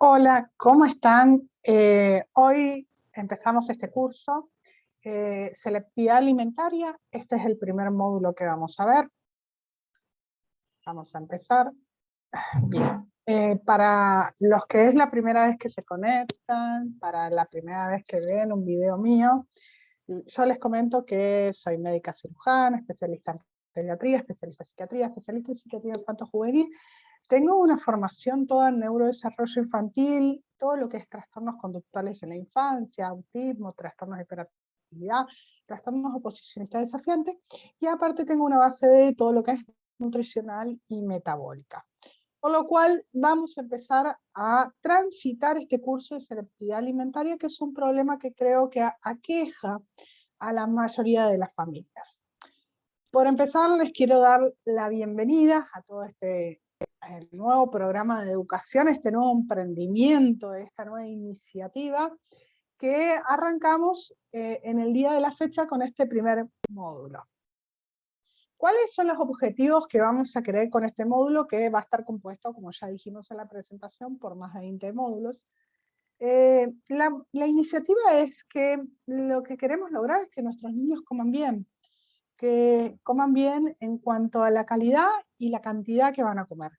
Hola, ¿cómo están? Hoy empezamos este curso, Selectividad Alimentaria. Este es el primer módulo que vamos a ver. Vamos a empezar. Bien. Para los que es la primera vez que se conectan, para la primera vez que ven un video mío, yo les comento que soy médica cirujana, especialista en pediatría, especialista en psiquiatría, especialista en psiquiatría infanto-juvenil. Tengo una formación toda en neurodesarrollo infantil, todo lo que es trastornos conductuales en la infancia, autismo, trastornos de hiperactividad, trastornos oposicionistas desafiantes, y aparte tengo una base de todo lo que es nutricional y metabólica. Por lo cual vamos a empezar a transitar este curso de selectividad alimentaria, que es un problema que creo que aqueja a la mayoría de las familias. Por empezar, les quiero dar la bienvenida a todo este nuevo programa de educación, este nuevo emprendimiento, esta nueva iniciativa que arrancamos en el día de la fecha con este primer módulo. ¿Cuáles son los objetivos que vamos a querer con este módulo, que va a estar compuesto, como ya dijimos en la presentación, por más de 20 módulos? La iniciativa es que lo que queremos lograr es que nuestros niños coman bien, que coman bien en cuanto a la calidad y la cantidad que van a comer.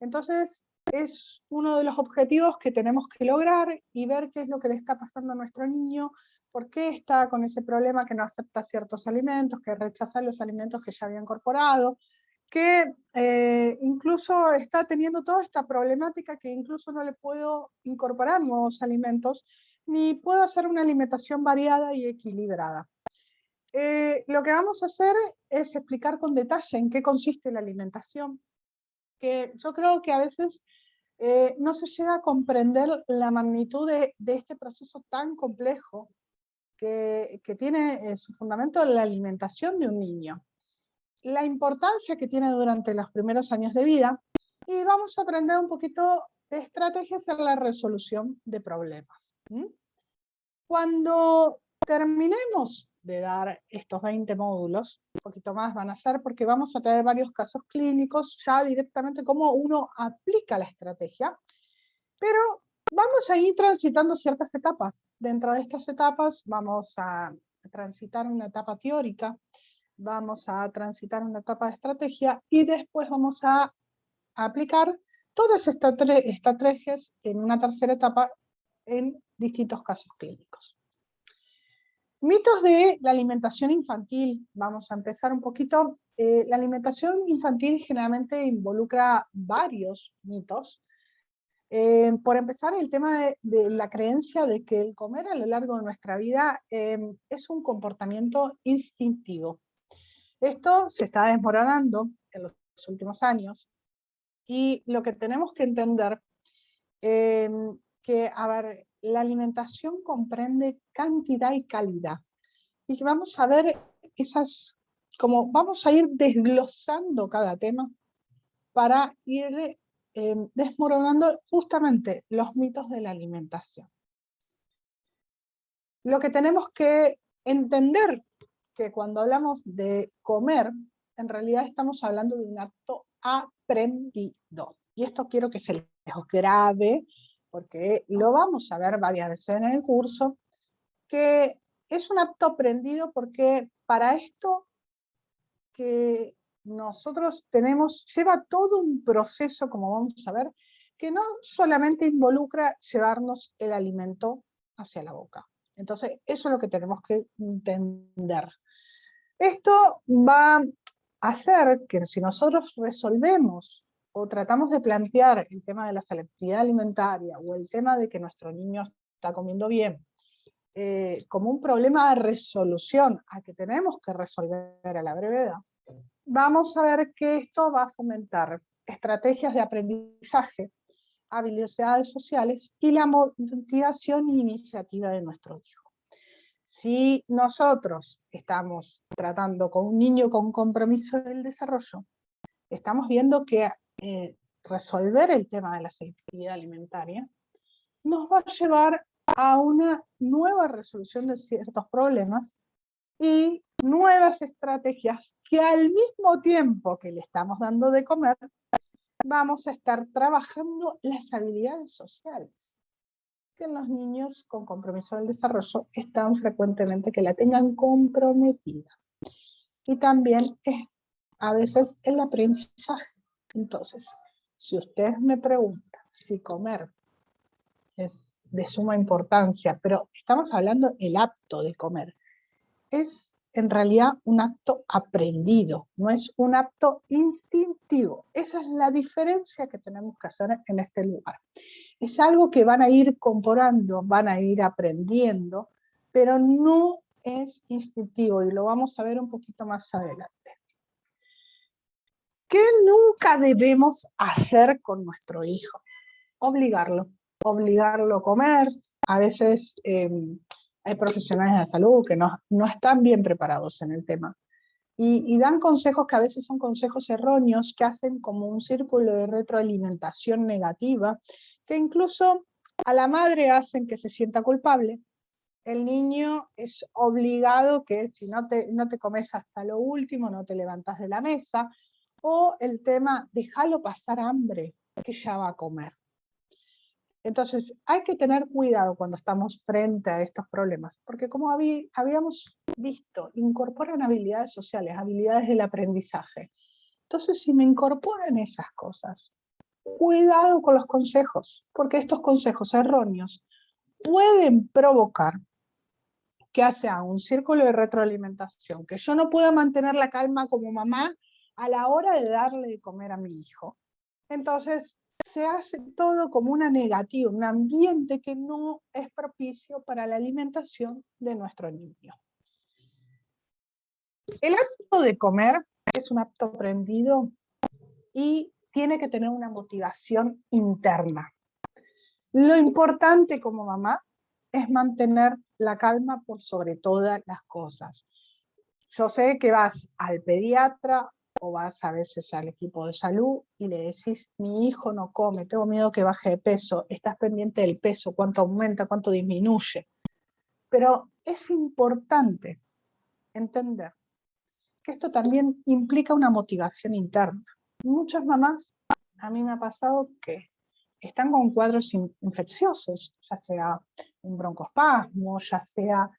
Entonces, es uno de los objetivos que tenemos que lograr y ver qué es lo que le está pasando a nuestro niño, por qué está con ese problema que no acepta ciertos alimentos, que rechaza los alimentos que ya había incorporado, que incluso está teniendo toda esta problemática que incluso no le puedo incorporar nuevos alimentos, ni puedo hacer una alimentación variada y equilibrada. Lo que vamos a hacer es explicar con detalle en qué consiste la alimentación, que yo creo que a veces no se llega a comprender la magnitud de este proceso tan complejo que tiene su fundamento en la alimentación de un niño, la importancia que tiene durante los primeros años de vida, y vamos a aprender un poquito de estrategias en la resolución de problemas. Cuando terminemos de dar estos 20 módulos, un poquito más van a ser, porque vamos a traer varios casos clínicos, ya directamente cómo uno aplica la estrategia, pero vamos a ir transitando ciertas etapas. Dentro de estas etapas vamos a transitar una etapa teórica, vamos a transitar una etapa de estrategia, y después vamos a aplicar todas estas estrategias en una tercera etapa en distintos casos clínicos. Mitos de la alimentación infantil. Vamos a empezar un poquito. La alimentación infantil generalmente involucra varios mitos. Por empezar, el tema de la creencia de que el comer a lo largo de nuestra vida es un comportamiento instintivo. Esto se está desmoronando en los últimos años, y lo que tenemos que entender que, a ver, la alimentación comprende cantidad y calidad. Y que vamos a ver como vamos a ir desglosando cada tema para ir desmoronando justamente los mitos de la alimentación. Lo que tenemos que entender, que cuando hablamos de comer, en realidad estamos hablando de un acto aprendido. Y esto quiero que se les grabe, porque lo vamos a ver varias veces en el curso, que es un acto aprendido porque para esto que nosotros tenemos, lleva todo un proceso, como vamos a ver, que no solamente involucra llevarnos el alimento hacia la boca. Entonces, eso es lo que tenemos que entender. Esto va a hacer que si nosotros resolvemos o tratamos de plantear el tema de la selectividad alimentaria o el tema de que nuestro niño está comiendo bien, como un problema de resolución a que tenemos que resolver a la brevedad, vamos a ver que esto va a fomentar estrategias de aprendizaje, habilidades sociales y la motivación y iniciativa de nuestro hijo. Si nosotros estamos tratando con un niño con compromiso del desarrollo, estamos viendo que resolver el tema de la selectividad alimentaria nos va a llevar a una nueva resolución de ciertos problemas y nuevas estrategias que al mismo tiempo que le estamos dando de comer, vamos a estar trabajando las habilidades sociales, que en los niños con compromiso del desarrollo están frecuentemente que la tengan comprometida. Y también a veces el aprendizaje. Entonces, si usted me pregunta si comer es de suma importancia, pero estamos hablando del acto de comer, es en realidad un acto aprendido, no es un acto instintivo. Esa es la diferencia que tenemos que hacer en este lugar. Es algo que van a ir incorporando, van a ir aprendiendo, pero no es instintivo, y lo vamos a ver un poquito más adelante. ¿Qué nunca debemos hacer con nuestro hijo? Obligarlo a comer. A veces hay profesionales de la salud que no están bien preparados en el tema. Y dan consejos que a veces son consejos erróneos, que hacen como un círculo de retroalimentación negativa, que incluso a la madre hacen que se sienta culpable. El niño es obligado que si no te comes hasta lo último, no te levantas de la mesa, o el tema, déjalo pasar hambre, que ya va a comer. Entonces, hay que tener cuidado cuando estamos frente a estos problemas, porque como habíamos visto, incorporan habilidades sociales, habilidades del aprendizaje. Entonces, si me incorporan esas cosas, cuidado con los consejos, porque estos consejos erróneos pueden provocar que sea un círculo de retroalimentación, que yo no pueda mantener la calma como mamá a la hora de darle de comer a mi hijo. Entonces, se hace todo como una negativa, un ambiente que no es propicio para la alimentación de nuestro niño. El acto de comer es un acto aprendido y tiene que tener una motivación interna. Lo importante como mamá es mantener la calma por sobre todas las cosas. Yo sé que vas al pediatra o vas a veces al equipo de salud y le decís, mi hijo no come, tengo miedo que baje de peso, estás pendiente del peso, cuánto aumenta, cuánto disminuye. Pero es importante entender que esto también implica una motivación interna. Muchas mamás, a mí me ha pasado que están con cuadros infecciosos, ya sea un broncoespasmo, ya sea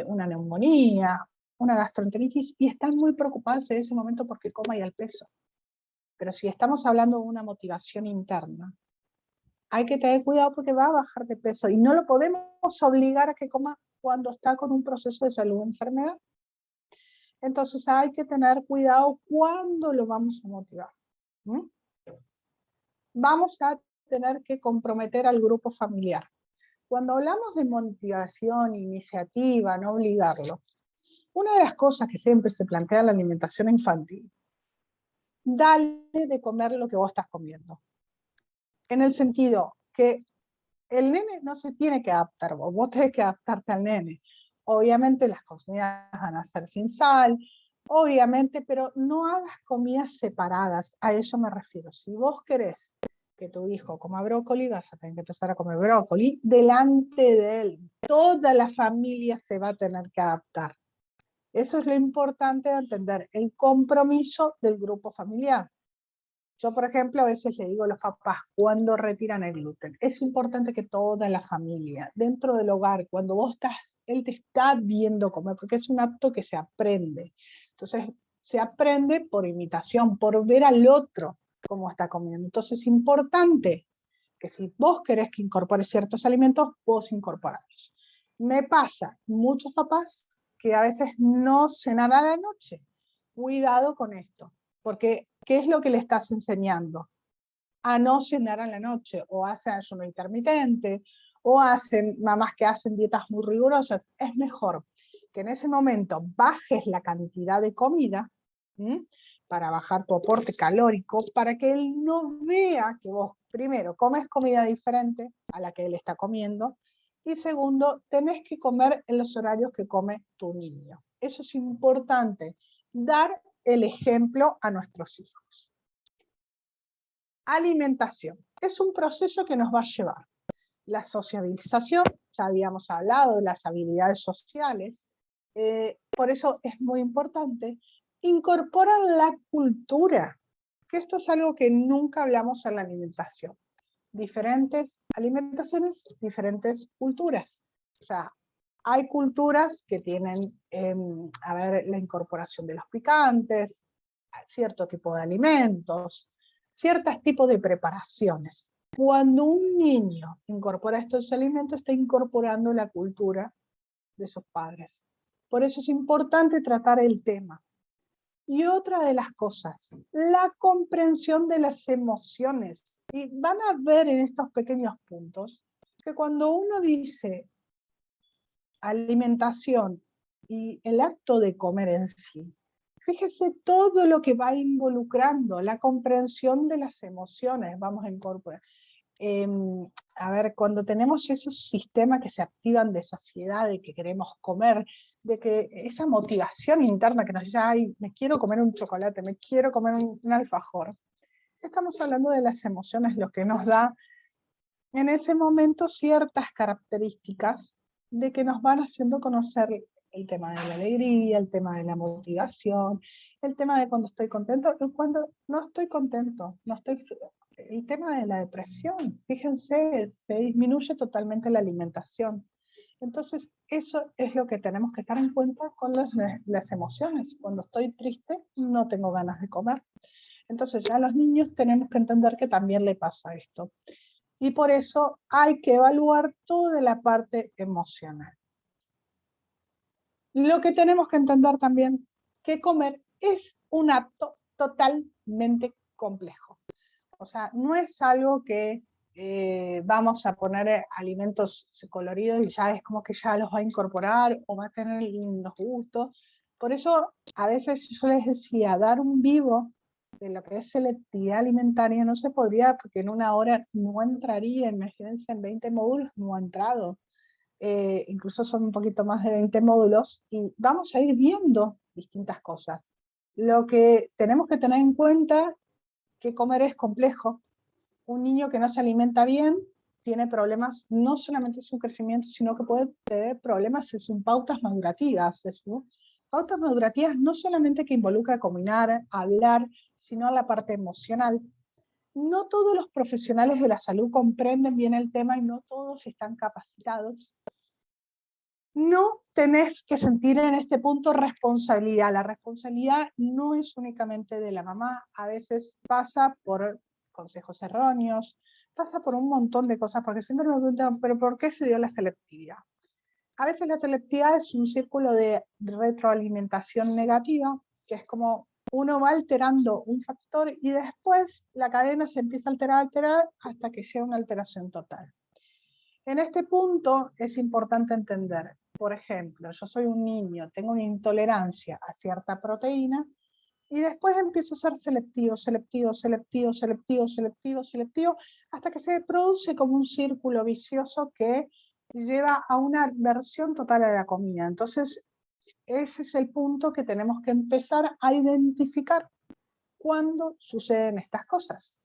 una neumonía, una gastroenteritis, y están muy preocupadas en ese momento porque coma y al peso. Pero si estamos hablando de una motivación interna, hay que tener cuidado porque va a bajar de peso y no lo podemos obligar a que coma cuando está con un proceso de salud o enfermedad. Entonces hay que tener cuidado cuando lo vamos a motivar. Vamos a tener que comprometer al grupo familiar. Cuando hablamos de motivación, iniciativa, no obligarlo, una de las cosas que siempre se plantea en la alimentación infantil, dale de comer lo que vos estás comiendo. En el sentido que el nene no se tiene que adaptar, vos tenés que adaptarte al nene. Obviamente las comidas van a ser sin sal, obviamente, pero no hagas comidas separadas, a eso me refiero. Si vos querés que tu hijo coma brócoli, vas a tener que empezar a comer brócoli delante de él. Toda la familia se va a tener que adaptar. Eso es lo importante de entender, el compromiso del grupo familiar. Yo, por ejemplo, a veces le digo a los papás, cuando retiran el gluten, es importante que toda la familia, dentro del hogar, cuando vos estás, él te está viendo comer, porque es un acto que se aprende. Entonces, se aprende por imitación, por ver al otro cómo está comiendo. Entonces, es importante que si vos querés que incorpore ciertos alimentos, vos incorporarlos. Me pasa, muchos papás que a veces no cenan a la noche. Cuidado con esto, porque ¿qué es lo que le estás enseñando? A no cenar a la noche, o hacen ayuno intermitente, o hacen mamás que hacen dietas muy rigurosas. Es mejor que en ese momento bajes la cantidad de comida, para bajar tu aporte calórico, para que él no vea que vos, primero, comes comida diferente a la que él está comiendo, y segundo, tenés que comer en los horarios que come tu niño. Eso es importante, dar el ejemplo a nuestros hijos. Alimentación. Es un proceso que nos va a llevar. La sociabilización, ya habíamos hablado de las habilidades sociales, por eso es muy importante incorporar la cultura que esto es algo que nunca hablamos en la alimentación. Diferentes alimentaciones, diferentes culturas. O sea, hay culturas que tienen, a ver, la incorporación de los picantes, cierto tipo de alimentos, ciertos tipos de preparaciones. Cuando un niño incorpora estos alimentos, está incorporando la cultura de sus padres. Por eso es importante tratar el tema. Y otra de las cosas, la comprensión de las emociones. Y van a ver en estos pequeños puntos que cuando uno dice alimentación y el acto de comer en sí, fíjese todo lo que va involucrando, la comprensión de las emociones, vamos a incorporar. A ver, cuando tenemos esos sistemas que se activan de saciedad, de que queremos comer, de que esa motivación interna que nos dice, ay, me quiero comer un chocolate, me quiero comer un alfajor. Estamos hablando de las emociones, lo que nos da en ese momento ciertas características de que nos van haciendo conocer el tema de la alegría, el tema de la motivación, el tema de cuando estoy contento y cuando no estoy contento, no estoy... El tema de la depresión, fíjense, se disminuye totalmente la alimentación. Entonces, eso es lo que tenemos que estar en cuenta con las emociones. Cuando estoy triste, no tengo ganas de comer. Entonces, a los niños tenemos que entender que también le pasa esto. Y por eso hay que evaluar toda la parte emocional. Lo que tenemos que entender también, que comer es un acto totalmente complejo. O sea, no es algo que vamos a poner alimentos coloridos y ya es como que ya los va a incorporar o va a tener los gustos. Por eso, a veces yo les decía, dar un vivo de lo que es selectividad alimentaria no se podría, porque en una hora no entraría, imagínense, en 20 módulos no ha entrado. Incluso son un poquito más de 20 módulos, y vamos a ir viendo distintas cosas. Lo que tenemos que tener en cuenta que comer es complejo. Un niño que no se alimenta bien tiene problemas no solamente en su crecimiento, sino que puede tener problemas en sus pautas madurativas. Pautas madurativas no solamente que involucra caminar, hablar, sino la parte emocional. No todos los profesionales de la salud comprenden bien el tema y no todos están capacitados. No tenés que sentir en este punto responsabilidad. La responsabilidad no es únicamente de la mamá, a veces pasa por consejos erróneos, pasa por un montón de cosas, porque siempre me preguntan, ¿pero por qué se dio la selectividad? A veces la selectividad es un círculo de retroalimentación negativa, que es como uno va alterando un factor y después la cadena se empieza a alterar hasta que sea una alteración total. En este punto es importante entender, por ejemplo, yo soy un niño, tengo una intolerancia a cierta proteína y después empiezo a ser selectivo, hasta que se produce como un círculo vicioso que lleva a una aversión total a la comida. Entonces, ese es el punto que tenemos que empezar a identificar cuando suceden estas cosas.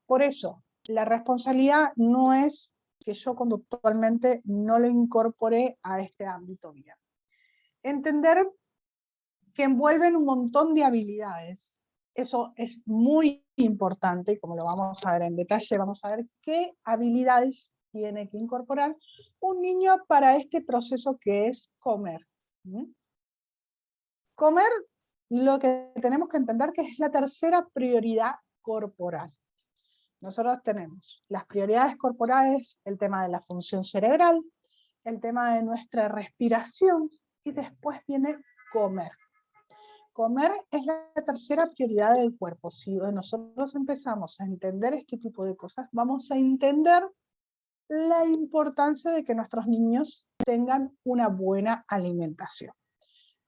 Por eso, la responsabilidad no es que yo conductualmente no lo incorporé a este ámbito bien. Entender que envuelven un montón de habilidades. Eso es muy importante, como lo vamos a ver en detalle, vamos a ver qué habilidades tiene que incorporar un niño para este proceso que es comer. Comer, lo que tenemos que entender que es la tercera prioridad corporal. Nosotros tenemos las prioridades corporales, el tema de la función cerebral, el tema de nuestra respiración y después viene comer. Comer es la tercera prioridad del cuerpo. Si nosotros empezamos a entender este tipo de cosas, vamos a entender la importancia de que nuestros niños tengan una buena alimentación.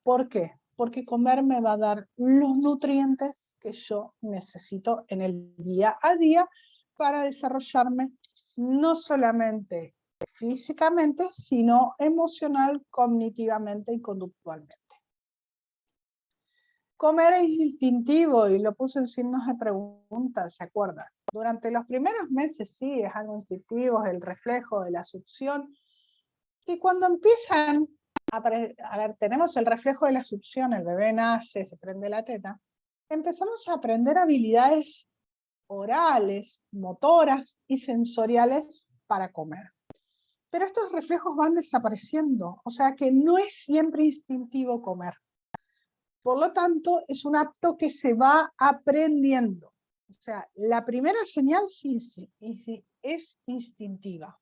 ¿Por qué? Porque comer me va a dar los nutrientes que yo necesito en el día a día para desarrollarme no solamente físicamente, sino emocional, cognitivamente y conductualmente. Comer es instintivo y lo puse en signos de pregunta, ¿se acuerdan? Durante los primeros meses sí, es algo instintivo, es el reflejo de la succión. Y cuando empiezan a ver, tenemos el reflejo de la succión, el bebé nace, se prende la teta, empezamos a aprender habilidades orales, motoras y sensoriales para comer. Pero estos reflejos van desapareciendo, o sea que no es siempre instintivo comer. Por lo tanto, es un acto que se va aprendiendo. O sea, la primera señal sí es instintiva,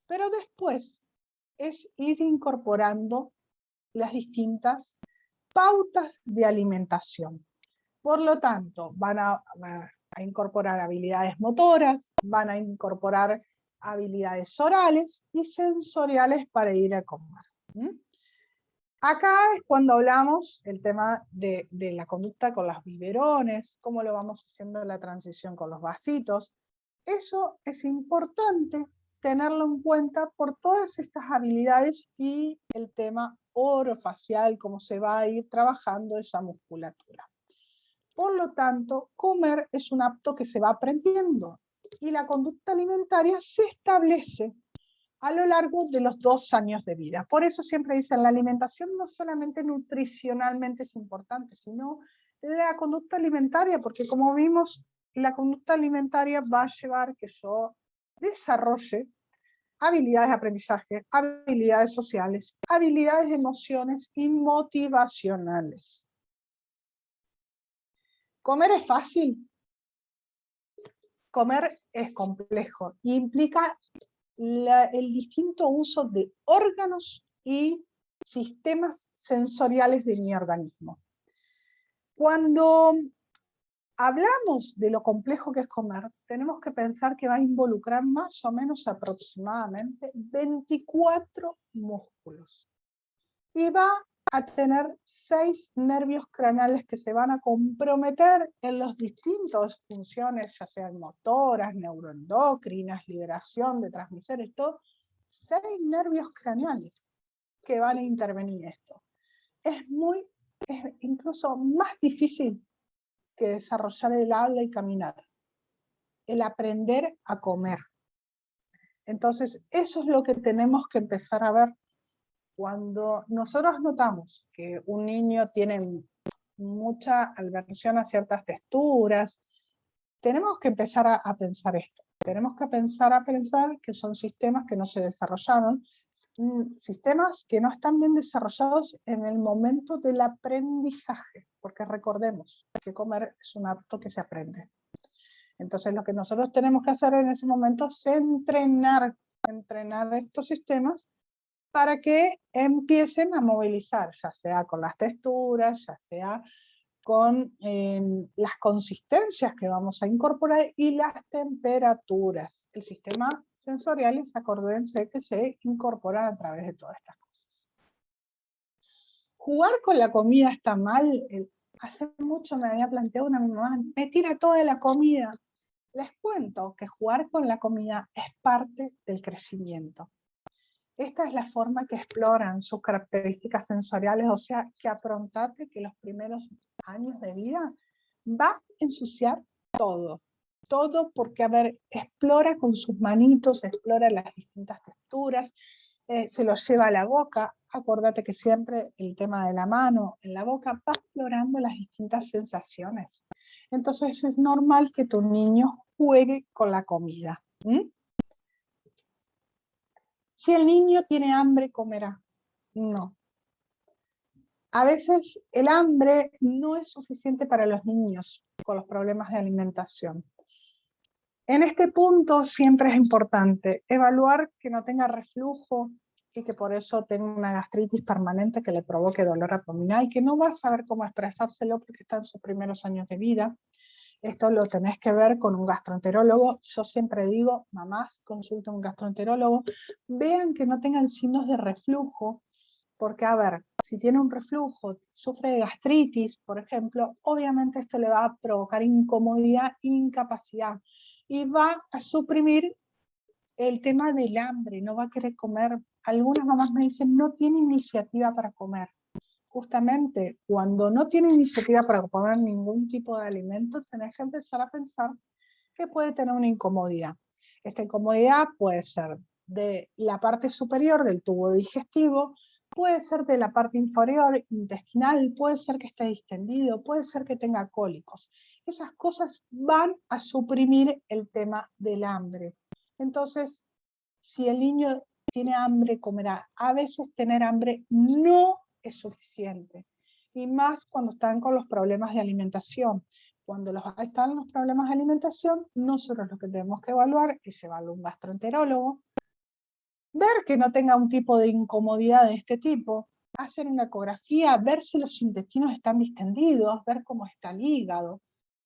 pero después es ir incorporando las distintas pautas de alimentación. Por lo tanto, van a incorporar habilidades motoras, van a incorporar habilidades orales y sensoriales para ir a comer. Acá es cuando hablamos el tema de la conducta con los biberones, cómo lo vamos haciendo la transición con los vasitos. Eso es importante tenerlo en cuenta por todas estas habilidades y el tema orofacial, cómo se va a ir trabajando esa musculatura. Por lo tanto, comer es un acto que se va aprendiendo y la conducta alimentaria se establece a lo largo de los 2 años de vida. Por eso siempre dicen, la alimentación no solamente nutricionalmente es importante, sino la conducta alimentaria, porque como vimos, la conducta alimentaria va a llevar que yo desarrolle habilidades de aprendizaje, habilidades sociales, habilidades de emociones y motivacionales. ¿Comer es fácil? Comer es complejo y implica el distinto uso de órganos y sistemas sensoriales de mi organismo. Cuando hablamos de lo complejo que es comer, tenemos que pensar que va a involucrar más o menos aproximadamente 24 músculos. Y va a tener 6 nervios craneales que se van a comprometer en las distintas funciones, ya sean motoras, neuroendocrinas, liberación de transmisores, todo, 6 nervios craneales que van a intervenir en esto. Es incluso más difícil que desarrollar el habla y caminar, el aprender a comer. Entonces, eso es lo que tenemos que empezar a ver. Cuando nosotros notamos que un niño tiene mucha aversión a ciertas texturas, tenemos que empezar a pensar esto. Tenemos que pensar que son sistemas que no se desarrollaron, sistemas que no están bien desarrollados en el momento del aprendizaje, porque recordemos que comer es un acto que se aprende. Entonces lo que nosotros tenemos que hacer en ese momento es entrenar estos sistemas para que empiecen a movilizar, ya sea con las texturas, ya sea con las consistencias que vamos a incorporar y las temperaturas. El sistema sensorial, acuérdense que se incorpora a través de todas estas cosas. Jugar con la comida está mal. Hace mucho me había planteado una mamá, me tira toda la comida. Les cuento que jugar con la comida es parte del crecimiento. Esta es la forma que exploran sus características sensoriales, o sea, que aprontate que los primeros años de vida va a ensuciar todo. Todo porque, a ver, explora con sus manitos, explora las distintas texturas, se los lleva a la boca. Acuérdate que siempre el tema de la mano en la boca va explorando las distintas sensaciones. Entonces es normal que tu niño juegue con la comida. Si el niño tiene hambre, comerá. No. A veces el hambre no es suficiente para los niños con los problemas de alimentación. En este punto siempre es importante evaluar que no tenga reflujo y que por eso tenga una gastritis permanente que le provoque dolor abdominal y que no va a saber cómo expresárselo porque está en sus primeros años de vida. Esto lo tenés que ver con un gastroenterólogo. Yo siempre digo, mamás, consulten a un gastroenterólogo. Vean que no tengan signos de reflujo, porque a ver, si tiene un reflujo, sufre de gastritis, por ejemplo, obviamente esto le va a provocar incomodidad e incapacidad. Y va a suprimir el tema del hambre, no va a querer comer. Algunas mamás me dicen, no tiene iniciativa para comer. Justamente cuando no tiene iniciativa para comer ningún tipo de alimento, tenés que empezar a pensar que puede tener una incomodidad. Esta incomodidad puede ser de la parte superior del tubo digestivo, puede ser de la parte inferior, intestinal, puede ser que esté distendido, puede ser que tenga cólicos. Esas cosas van a suprimir el tema del hambre. Entonces, si el niño tiene hambre, comerá. A veces tener hambre no es suficiente. Y más cuando están con los problemas de alimentación. Cuando están los problemas de alimentación, nosotros lo que tenemos que evaluar es llevarlo a un gastroenterólogo, ver que no tenga un tipo de incomodidad de este tipo, hacer una ecografía, ver si los intestinos están distendidos, ver cómo está el hígado.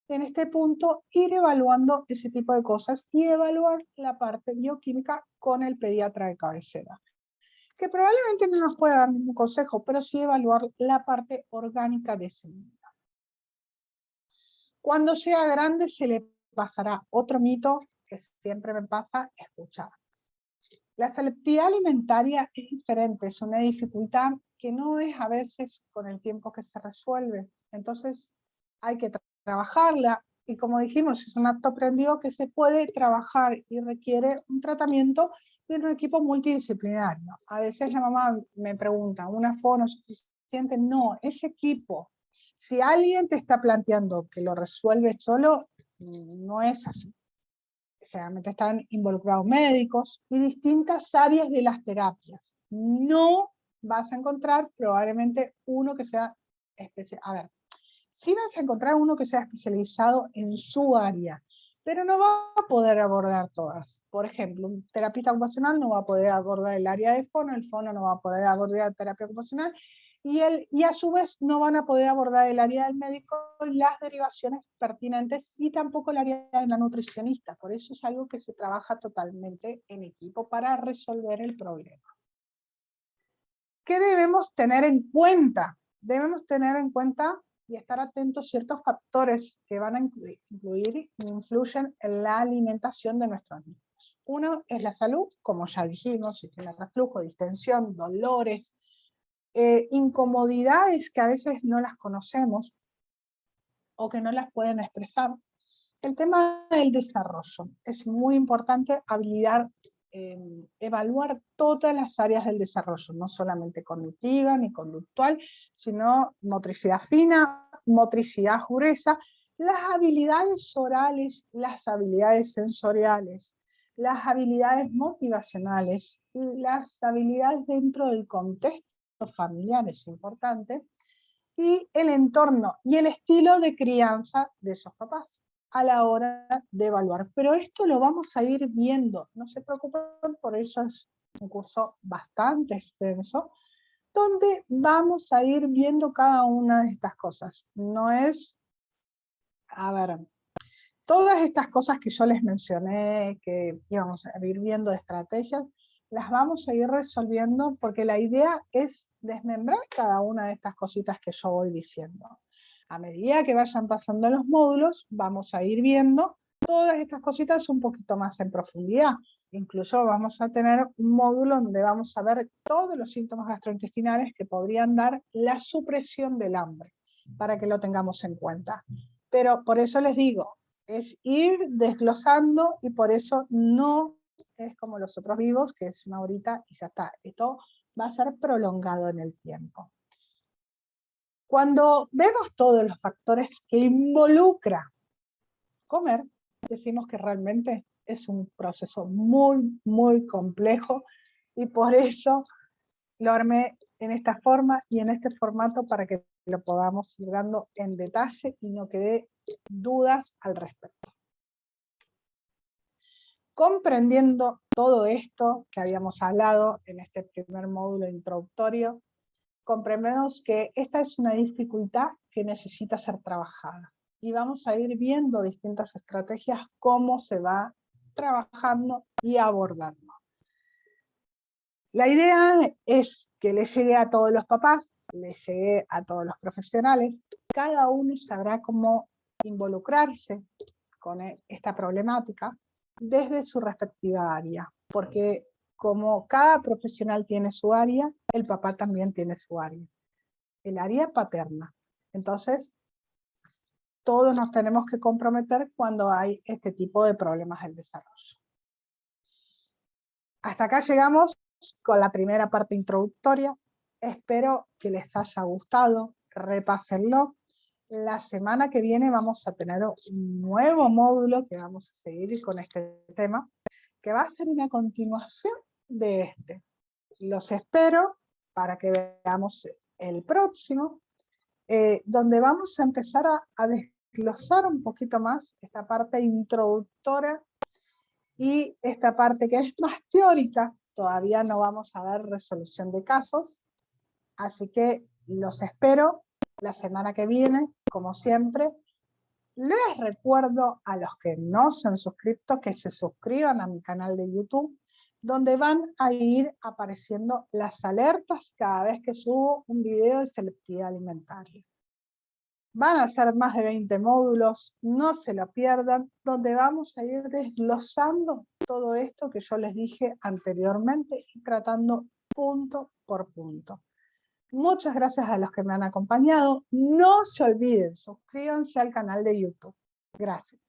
En este punto, ir evaluando ese tipo de cosas y evaluar la parte bioquímica con el pediatra de cabecera, que probablemente no nos pueda dar ningún consejo, pero sí evaluar la parte orgánica de ese niño. Cuando sea grande se le pasará otro mito que siempre me pasa escuchar. La selectividad alimentaria es diferente, es una dificultad que no es a veces con el tiempo que se resuelve. Entonces hay que trabajarla y como dijimos, es un acto aprendido que se puede trabajar y requiere un tratamiento de un equipo multidisciplinario. A veces la mamá me pregunta, ¿una FO no es suficiente? No, ese equipo, si alguien te está planteando que lo resuelve solo, no es así. Generalmente están involucrados médicos y distintas áreas de las terapias. No vas a encontrar probablemente uno que sea especial. A ver, sí vas a encontrar uno que sea especializado en su área, pero no va a poder abordar todas. Por ejemplo, un terapista ocupacional no va a poder abordar el área de fono, el fono no va a poder abordar terapia ocupacional, y a su vez no van a poder abordar el área del médico las derivaciones pertinentes y tampoco el área de la nutricionista. Por eso es algo que se trabaja totalmente en equipo para resolver el problema. ¿Qué debemos tener en cuenta? Debemos tener en cuenta y estar atentos a ciertos factores que van a influyen en la alimentación de nuestros niños. Uno es la salud, como ya dijimos, si tiene reflujo, distensión, dolores, incomodidades que a veces no las conocemos o que no las pueden expresar. El tema del desarrollo. Es muy importante evaluar todas las áreas del desarrollo, no solamente cognitiva ni conductual, sino motricidad fina, motricidad gruesa, las habilidades orales, las habilidades sensoriales, las habilidades motivacionales y las habilidades dentro del contexto familiar es importante, y el entorno y el estilo de crianza de esos papás a la hora de evaluar. Pero esto lo vamos a ir viendo, no se preocupen, por eso es un curso bastante extenso, donde vamos a ir viendo cada una de estas cosas. No es, a ver, todas estas cosas que yo les mencioné, que íbamos a ir viendo de estrategias, las vamos a ir resolviendo porque la idea es desmembrar cada una de estas cositas que yo voy diciendo. A medida que vayan pasando los módulos, vamos a ir viendo todas estas cositas un poquito más en profundidad. Incluso vamos a tener un módulo donde vamos a ver todos los síntomas gastrointestinales que podrían dar la supresión del hambre, para que lo tengamos en cuenta. Pero por eso les digo, es ir desglosando y por eso no es como los otros vivos, que es una horita y ya está. Esto va a ser prolongado en el tiempo. Cuando vemos todos los factores que involucra comer, decimos que realmente es un proceso muy, muy complejo y por eso lo armé en esta forma y en este formato para que lo podamos ir dando en detalle y no quede dudas al respecto. Comprendiendo todo esto que habíamos hablado en este primer módulo introductorio, comprendemos que esta es una dificultad que necesita ser trabajada. Y vamos a ir viendo distintas estrategias cómo se va trabajando y abordando. La idea es que le llegue a todos los papás, le llegue a todos los profesionales, cada uno sabrá cómo involucrarse con esta problemática desde su respectiva área, porque como cada profesional tiene su área, el papá también tiene su área, el área paterna. Entonces, todos nos tenemos que comprometer cuando hay este tipo de problemas del desarrollo. Hasta acá llegamos con la primera parte introductoria. Espero que les haya gustado, repásenlo. La semana que viene vamos a tener un nuevo módulo que vamos a seguir con este tema, que va a ser una continuación de este. Los espero para que veamos el próximo, donde vamos a empezar a desglosar un poquito más esta parte introductoria y esta parte que es más teórica. Todavía no vamos a ver resolución de casos, así que los espero la semana que viene, como siempre. Les recuerdo a los que no se han suscrito que se suscriban a mi canal de YouTube, donde van a ir apareciendo las alertas cada vez que subo un video de selectividad alimentaria. Van a ser más de 20 módulos, no se lo pierdan, donde vamos a ir desglosando todo esto que yo les dije anteriormente y tratando punto por punto. Muchas gracias a los que me han acompañado. No se olviden, suscríbanse al canal de YouTube. Gracias.